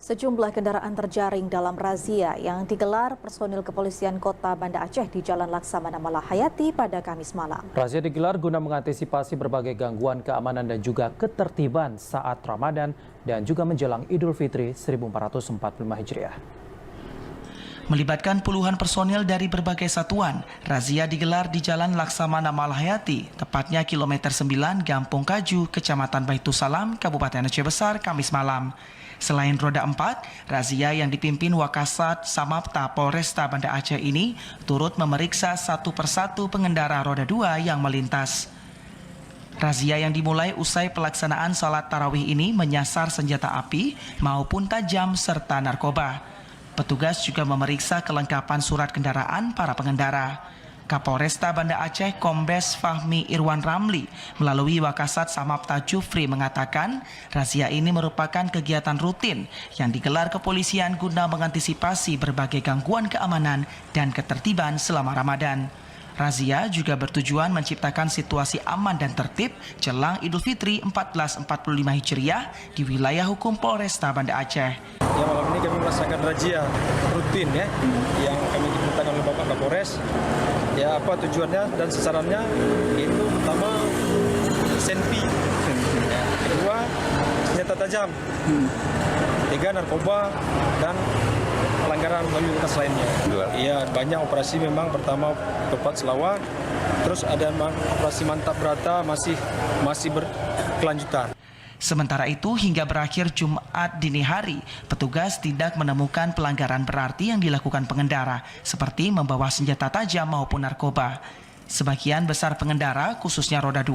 Sejumlah kendaraan terjaring dalam razia yang digelar personil kepolisian kota Banda Aceh di Jalan Laksamana Malahayati pada Kamis malam. Razia digelar guna mengantisipasi berbagai gangguan keamanan dan juga ketertiban saat Ramadan dan juga menjelang Idul Fitri 1445 Hijriah. Melibatkan puluhan personil dari berbagai satuan, razia digelar di Jalan Laksamana Malahayati, tepatnya kilometer 9 Gampung Kaju, Kecamatan Baitusalam, Kabupaten Aceh Besar, Kamis malam. Selain roda 4, razia yang dipimpin Wakasat Samapta Polresta Banda Aceh ini turut memeriksa satu persatu pengendara roda 2 yang melintas. Razia yang dimulai usai pelaksanaan salat tarawih ini menyasar senjata api maupun tajam serta narkoba. Petugas juga memeriksa kelengkapan surat kendaraan para pengendara. Kapolresta Banda Aceh Kombes Fahmi Irwan Ramli melalui Wakasat Samapta Jufri mengatakan razia ini merupakan kegiatan rutin yang digelar kepolisian guna mengantisipasi berbagai gangguan keamanan dan ketertiban selama Ramadan. Razia juga bertujuan menciptakan situasi aman dan tertib jelang Idul Fitri 1445 Hijriah di wilayah hukum Polresta Banda Aceh. Ya, malam ini kami melaksanakan razia rutin ya, yang kami diperintahkan oleh Bapak Kapolres. Ya, apa tujuannya dan sasarannya? Itu pertama senpi, ya, kedua senjata tajam, tiga narkoba dan pelanggaran lalu lintas lainnya. Iya, banyak operasi memang. Pertama Tepat Selawat, terus ada operasi Mantap Berata masih berkelanjutan. Sementara itu, hingga berakhir Jumat dini hari, petugas tidak menemukan pelanggaran berarti yang dilakukan pengendara, seperti membawa senjata tajam maupun narkoba. Sebagian besar pengendara, khususnya roda 2,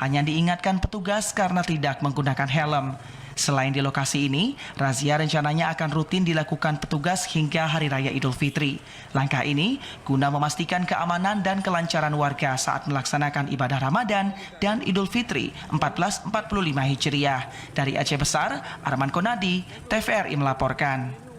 hanya diingatkan petugas karena tidak menggunakan helm. Selain di lokasi ini, razia rencananya akan rutin dilakukan petugas hingga Hari Raya Idul Fitri. Langkah ini guna memastikan keamanan dan kelancaran warga saat melaksanakan ibadah Ramadan dan Idul Fitri 1445 Hijriah. Dari Aceh Besar, Arman Konadi, TVRI melaporkan.